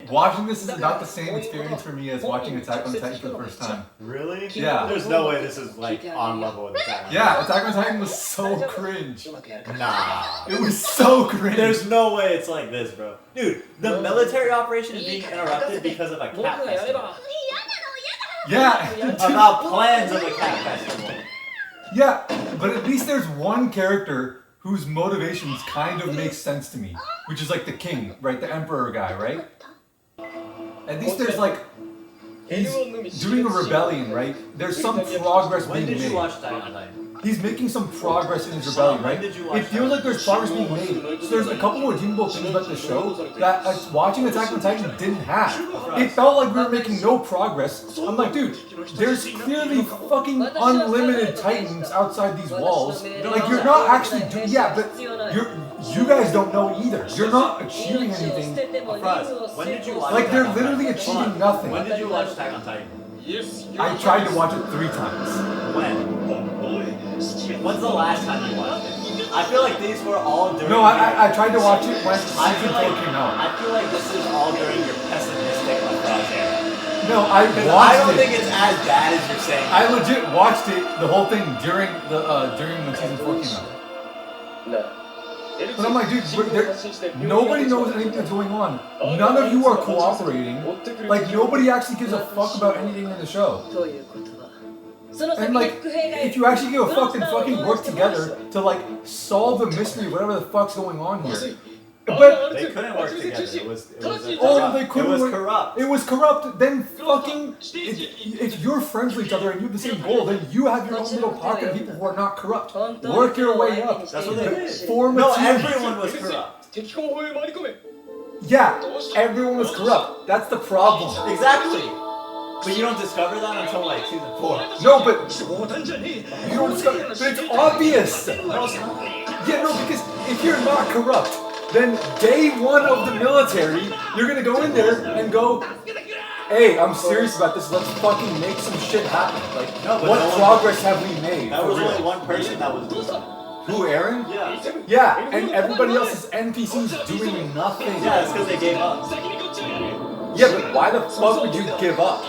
watching this is not the same experience for me as watching Attack on Titan for the first time. Really? Yeah. There's no way this is like on level with Attack on Titan. Yeah, Attack on Titan was so cringe. Nah. It was so cringe. There's no way it's like this, bro. Dude, the military operation is being interrupted because of a cat festival. Yeah. About plans of a cat festival. Yeah, but at least there's one character whose motivations kind of make sense to me, which is like the king, right? The emperor guy, right? At least there's like, he's doing a rebellion, right? There's some progress being made. When did you watch Attack on Titan? He's making some progress in his rebellion, right? It feels like there's progress being made. So there's a couple more redeemable things about the show that watching Attack on Titan didn't have. It felt like we were making no progress. I'm like, dude, there's clearly fucking unlimited Titans outside these walls. Like, you're not actually doing, yeah, but you guys don't know either. You're not achieving anything. When did you watch Like, they're literally achieving nothing. When did you watch Attack on Titan? I tried to watch it 3 times. When? When's the last time you watched it? I feel like these were all during. No, I tried to watch it when season 4 came out. I feel like this is all during your pessimistic approach era. No, I watched it. I don't think it's as bad as you're saying. I legit watched it, the whole thing, during when season 4 came out. But I'm like, dude, nobody knows anything that's going on. None of you are cooperating. Like, nobody actually gives a fuck about anything in the show. And like, if you actually give a fuck and fucking work together to like solve the mystery, whatever the fuck's going on here. But they couldn't work together. It was corrupt. It was corrupt. Then fucking, if you're friends with each other and you have the same goal, then you have your own little pocket of people who are not corrupt. Work your way up. That's what they did. Form a No, team. everyone was corrupt. Yeah, everyone was corrupt. That's the problem. Exactly. But you don't discover that until like season 4. No, but you don't discover. But it's obvious. No, it's not. Yeah, no, because if you're not corrupt, then day 1 of the military, you're gonna go in there and go, hey, I'm serious about this, let's fucking make some shit happen. Like, No, but what no one- progress have we made? That for was real? only one person that was doing it. Who, Eren? Yeah. Yeah, and everybody else is NPCs doing nothing. Yeah, it's because they gave up. Yeah, but why the fuck would you give up?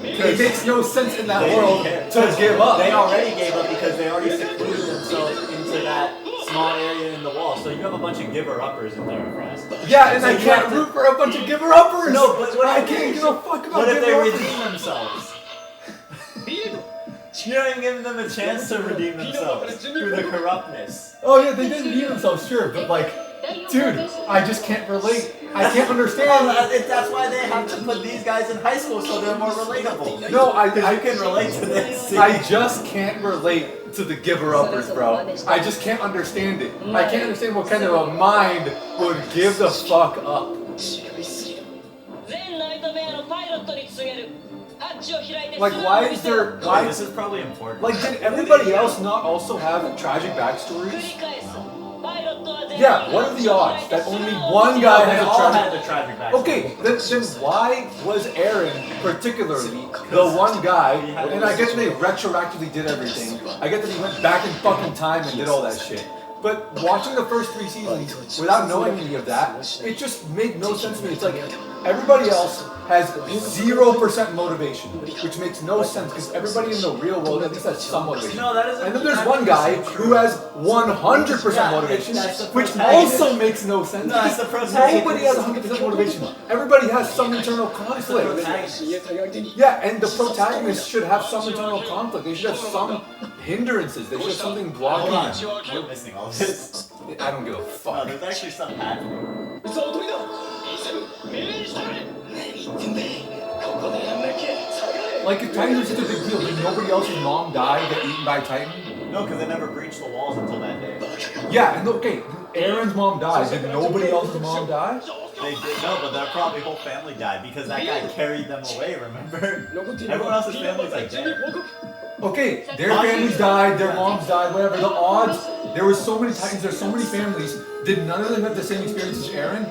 It makes no sense in that world to give up. They already gave up because they already secluded themselves into that small area in the wall. So you have a bunch of giver-uppers in there, friends. Yeah, and So I you can't have to- root for a bunch of giver-uppers. No, but what I if can't they- give a fuck about What if they giver-uppers. redeem themselves? You're not even giving them a chance to redeem themselves through the corruptness. Oh yeah, they didn't redeem themselves, sure, but like, dude, I just can't relate. I can't understand. That's why they have to put these guys in high school so they're more relatable. No, I can relate to this. I just can't relate to the giver-uppers, bro. I just can't understand it. I can't understand what kind of a mind would give the fuck up. Like, why is there... Why, This is probably important. like, did everybody else not also have tragic backstories? Yeah, what are the odds that only one guy they has all a had tragic... a tragic backstory. Okay, then why was Eren particularly the one guy, and I get that they retroactively did everything, I get that he went back in fucking time and did all that shit, but watching the first 3 seasons without knowing any of that, it just made no sense to me. It's like, everybody else has 0% motivation, which makes no sense because everybody in the real world at least has some motivation. No, that isn't. And then there's one guy who has 100% motivation, which also makes no sense. No, that's the because protagonist. nobody has 100% motivation. Everybody has some internal conflict. Yeah, and the protagonist should have some internal conflict. They should have some hindrances. They should have something blocking them. We're missing all this. I don't give a No, fuck. there's actually some happening. Like, if Titans are such a big deal, did nobody else's mom die get eaten by a Titan? No, because they never breached the walls until that day. Yeah, and okay, Eren's mom died. Did nobody else's mom die? They did no, but their probably whole family died because that guy carried them away, remember? Everyone else's family's like dead. Okay, their families died, their moms died, whatever. The odds, there were so many Titans, there's so many families. Did none of them have the same experience as Eren?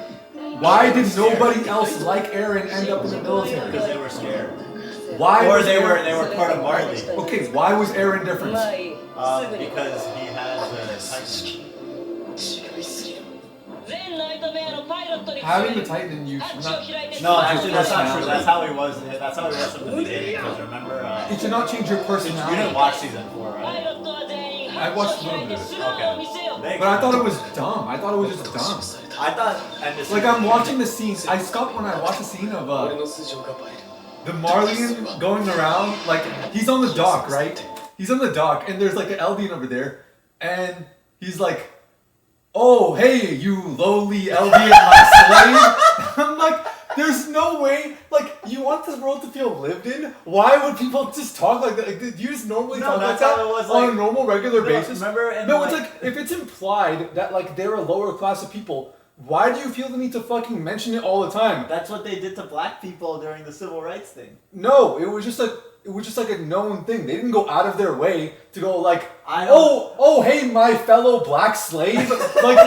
Why did nobody else like Eren end up in the military? Because they were scared. Why? Or was they Eren- were part of Marley. Okay, why was Eren different? Because he has a Titan. Having the Titan in you should not. No, actually, that's not true. That's how he was. That's how he was from the beginning. Because remember, It should not change your you personality. didn't watch season 4, right? I watched a little bit of it. Okay. But I thought it was dumb. I thought it was just dumb. I thought, and this Like I'm watching the scene. I stopped when I watched the scene of the Marleyan going around. Like he's on the dock, right? He's on the dock, and there's like an Eldian over there, and he's like, "Oh, hey, you lowly Eldian, my slave." I'm like, there's no way. Like, you want this world to feel lived in? Why would people just talk like that? Like, do you just normally talk like that on a normal, regular basis? Remember? No, it's like if it's implied that like they're a lower class of people. Why do you feel the need to fucking mention it all the time? That's what they did to black people during the civil rights thing. No, it was just like a known thing. They didn't go out of their way to go like, oh, hey, my fellow black slave. Like,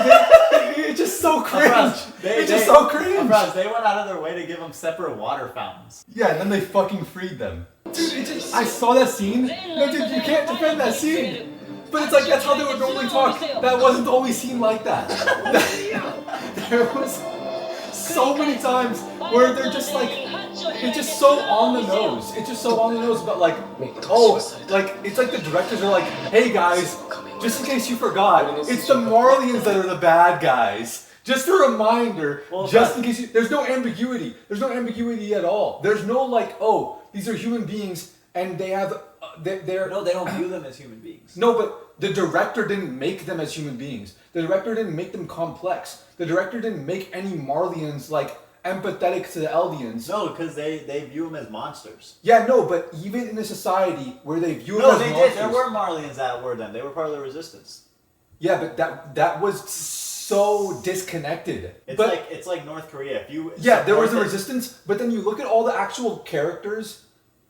it's just so cringe. It's just so cringe. They went out of their way to give them separate water fountains. Yeah, and then they fucking freed them. Dude, I saw that scene. No, dude, you can't defend that scene. But it's like, that's how they would normally talk. That wasn't the only scene like that. There was so many times where they're just like, it's just so on the nose. It's just so on the nose about like, oh, like, it's like the directors are like, hey guys, just in case you forgot, it's the Marleyans that are the bad guys. Just a reminder, just in case you, there's no ambiguity. There's no ambiguity at all. There's no like, oh, these are human beings and they have, they're... No, they don't view them as human beings. No, but the director didn't make them as human beings. The director didn't make them complex. The director didn't make any Marleyans like empathetic to the Eldians. No, because they view them as monsters. Yeah, no, but even in a society where they view them as monsters... No, they did. There were Marleyans that were them. They were part of the resistance. Yeah, but that was so disconnected. It's like North Korea. If you there was a resistance, but then you look at all the actual characters.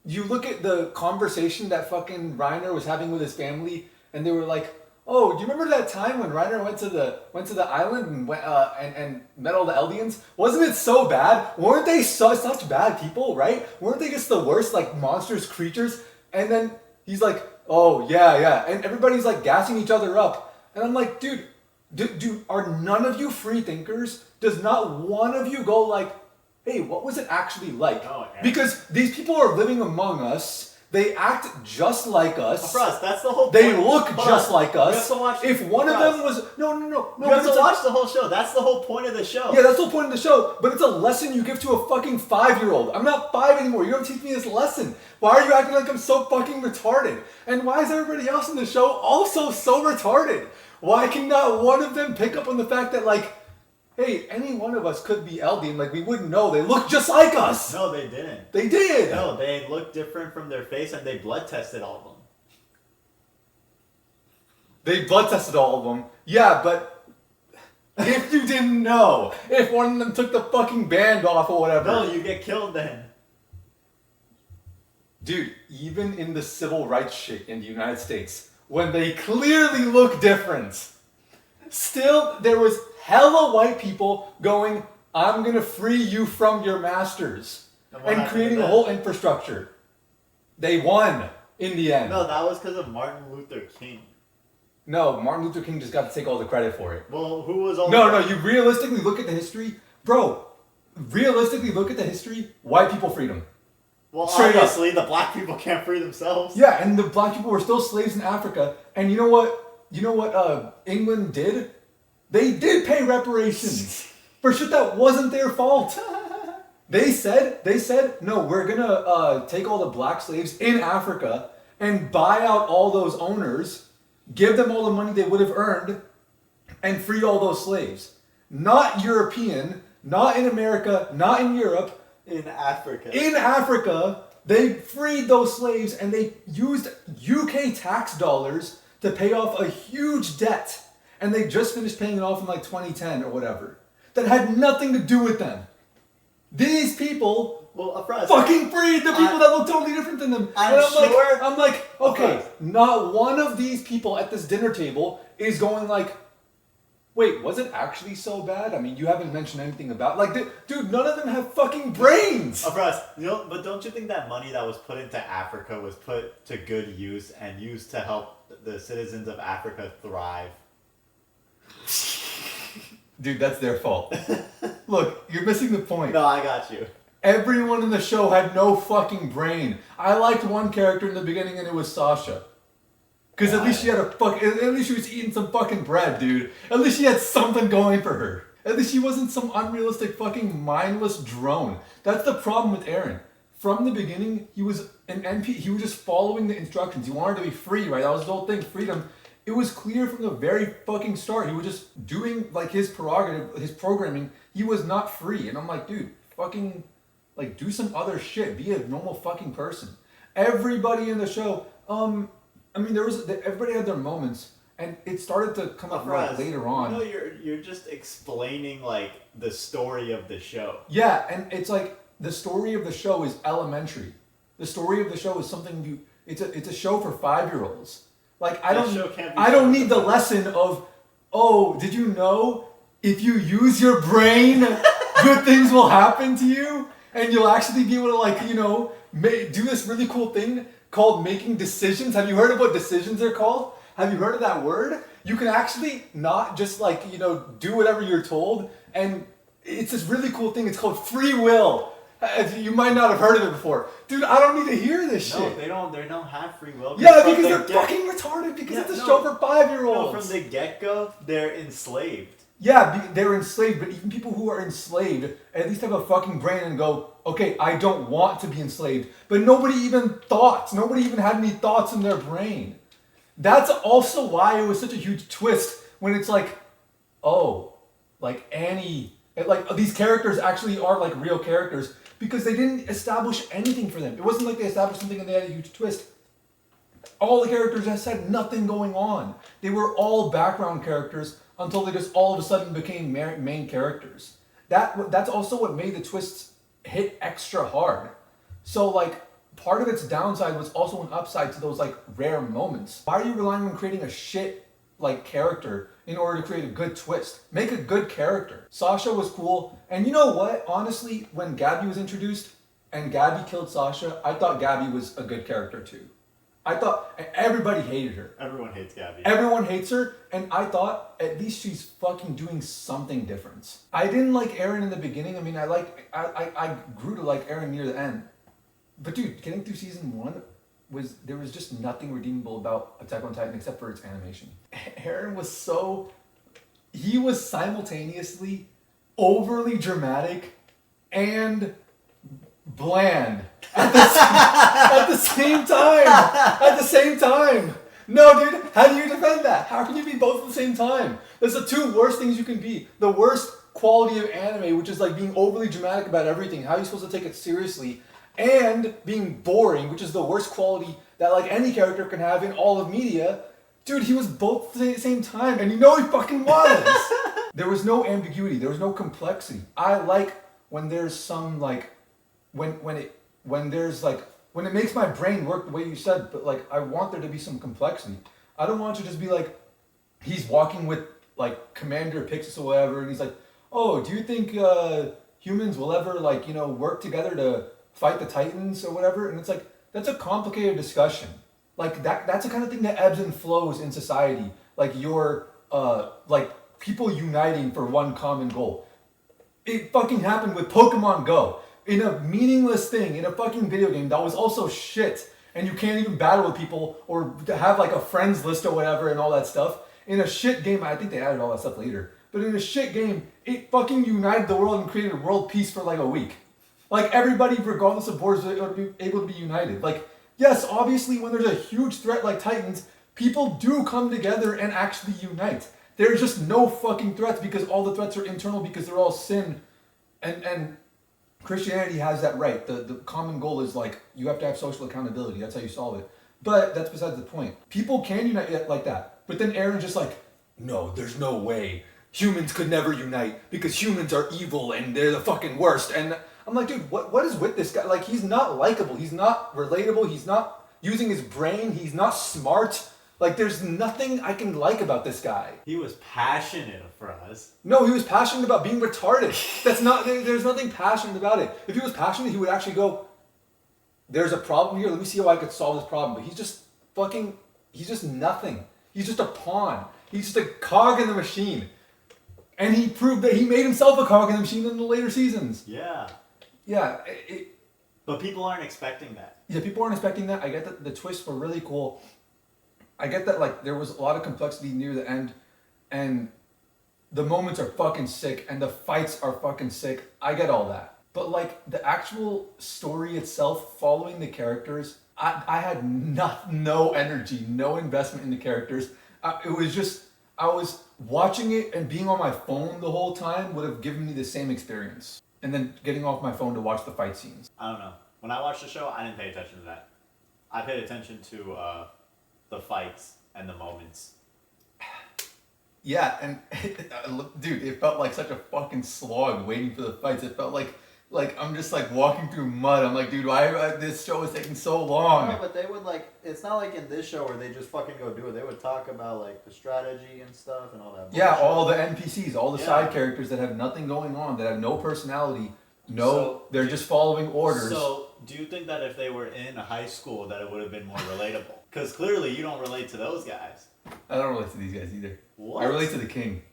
You look at the conversation that fucking Reiner was having with his family, and they were like, "Oh, do you remember that time when Reiner went to the island and and met all the Eldians? Wasn't it so bad? Weren't they such bad people, right? Weren't they just the worst, like monstrous creatures?" And then he's like, "Oh yeah," and everybody's like gassing each other up, and I'm like, dude, are none of you free thinkers? Does not one of you go like, hey, what was it actually like? Because these people are living among us. They act just like us. That's the whole point. They look just like us. If one of them was... No. You have to watch the whole show. That's the whole point of the show. Yeah, that's the whole point of the show. But it's a lesson you give to a fucking 5-year-old. I'm not 5 anymore. You don't teach me this lesson. Why are you acting like I'm so fucking retarded? And why is everybody else in the show also so retarded? Why can not one of them pick up on the fact that, like, hey, any one of us could be Eldian. Like, we wouldn't know. They look just like us. No, they didn't. They did. No, they looked different from their face, and they blood tested all of them. They blood tested all of them. Yeah, but if you didn't know, if one of them took the fucking band off or whatever. No, you get killed then. Dude, even in the civil rights shit in the United States, when they clearly look different, still there was hella white people going, I'm gonna free you from your masters, and creating a whole infrastructure. They won in the end. No, that was because of Martin Luther King. No, Martin Luther King just got to take all the credit for it. Well, who was all... No, you realistically look at the history. Bro, realistically look at the history, white people freed them. Well, obviously, the black people can't free themselves. Yeah, and the black people were still slaves in Africa. And you know what England did? They did pay reparations for shit that wasn't their fault. They said, no, we're gonna take all the black slaves in Africa and buy out all those owners, give them all the money they would have earned, and free all those slaves. Not European, not in America, not in Europe. In Africa. In Africa, they freed those slaves and they used UK tax dollars to pay off a huge debt. And they just finished paying it off in like 2010 or whatever. That had nothing to do with them. These people fucking freed the people that look totally different than them. I'm like, okay, not one of these people at this dinner table is going like, wait, was it actually so bad? I mean, you haven't mentioned anything about... Like, dude, none of them have fucking brains! But don't you think that money that was put into Africa was put to good use and used to help the citizens of Africa thrive? Dude, that's their fault. Look, you're missing the point. No, I got you. Everyone in the show had no fucking brain. I liked one character in the beginning and it was Sasha. Because at least she had at least she was eating some fucking bread, dude. At least she had something going for her. At least she wasn't some unrealistic fucking mindless drone. That's the problem with Eren. From the beginning, he was an NP. He was just following the instructions. He wanted to be free, right? That was his whole thing, freedom. It was clear from the very fucking start. He was just doing like his prerogative, his programming. He was not free. And I'm like, dude, fucking like do some other shit. Be a normal fucking person. Everybody in the show, I mean, everybody had their moments, and it started to come up like later on. You know, you're just explaining like the story of the show. Yeah, and it's like the story of the show is elementary. The story of the show is something it's a show for 5-year-olds. Like I don't need the lesson of, oh, did you know if you use your brain, good things will happen to you, and you'll actually be able to like do this really cool thing called making decisions. Have you heard of what decisions are called? Have you heard of that word? You can actually not just like, do whatever you're told. And it's this really cool thing. It's called free will. You might not have heard of it before. Dude, I don't need to hear this shit. No, they don't have free will. Yeah, because they're fucking retarded because it's a show for 5-year-olds. No, from the get-go, they're enslaved. Yeah, they're enslaved, but even people who are enslaved at least have a fucking brain and go, okay, I don't want to be enslaved. But nobody even had any thoughts in their brain. That's also why it was such a huge twist when it's like, oh, like Annie, like these characters actually are like real characters because they didn't establish anything for them. It wasn't like they established something and they had a huge twist. All the characters just had nothing going on. They were all background characters until they just all of a sudden became main characters. That's also what made the twists hit extra hard. So like part of its downside was also an upside to those like rare moments. Why are you relying on creating a shit like character in order to create a good twist? Make a good character. Sasha was cool, and you know what? Honestly, when Gabi was introduced and Gabi killed Sasha, I thought Gabi was a good character too. I thought everybody hated her. Everyone hates Gabi. Everyone hates her, and I thought at least she's fucking doing something different. I didn't like Eren in the beginning. I mean, I grew to like Eren near the end. But dude, getting through season 1 there was just nothing redeemable about Attack on Titan except for its animation. Eren he was simultaneously overly dramatic and bland at the same time. At the same time. No, dude, how do you defend that? How can you be both at the same time? That's the two worst things you can be. The worst quality of anime, which is like being overly dramatic about everything. How are you supposed to take it seriously? And being boring, which is the worst quality that like any character can have in all of media. Dude, he was both at the same time, and you know he fucking was. There was no ambiguity. There was no complexity. I like when there's some like when it makes my brain work the way you said, but like I want there to be some complexity. I don't want to just be like he's walking with like Commander Pixis or whatever, and he's like, oh, do you think humans will ever like work together to fight the Titans or whatever? And it's like that's a complicated discussion. Like that's the kind of thing that ebbs and flows in society. Like your like people uniting for one common goal. It fucking happened with Pokemon Go. In a meaningless thing, in a fucking video game that was also shit, and you can't even battle with people or have like a friends list or whatever and all that stuff. In a shit game, I think they added all that stuff later, but in a shit game, it fucking united the world and created world peace for like a week. Like everybody, regardless of borders, would be able to be united. Like, yes, obviously when there's a huge threat like Titans, people do come together and actually unite. There's just no fucking threats because all the threats are internal because they're all sin, and Christianity has that right. The common goal is like, you have to have social accountability. That's how you solve it. But that's besides the point. People can unite like that. But then Eren's just like, no, there's no way. Humans could never unite because humans are evil and they're the fucking worst. And I'm like, dude, what is with this guy? Like, he's not likable. He's not relatable. He's not using his brain. He's not smart. Like, there's nothing I can like about this guy. He was passionate for us. No, he was passionate about being retarded. There's nothing passionate about it. If he was passionate, he would actually go, there's a problem here. Let me see how I could solve this problem. But he's just nothing. He's just a pawn. He's just a cog in the machine. And he proved that he made himself a cog in the machine in the later seasons. Yeah. Yeah. But people aren't expecting that. Yeah, people aren't expecting that. I get that the twists were really cool. I get that like there was a lot of complexity near the end, and the moments are fucking sick, and the fights are fucking sick. I get all that. But like the actual story itself, following the characters, I had no energy, no investment in the characters. It was just, I was watching it and being on my phone the whole time would have given me the same experience. And then getting off my phone to watch the fight scenes. I don't know. When I watched the show, I didn't pay attention to that. I paid attention to the fights and the moments. Yeah, and dude, it felt like such a fucking slog waiting for the fights. It felt like I'm just like walking through mud. I'm like, dude, why this show is taking so long? No, but they would like. It's not like in this show where they just fucking go do it. They would talk about like the strategy and stuff and all that. Yeah, bullshit. all the NPCs, all the Yeah. side characters that have nothing going on, that have no personality. No, So, they're just following orders. So, do you think that if they were in a high school, that it would have been more relatable? Because clearly, you don't relate to those guys. I don't relate to these guys either. What? I relate to the king.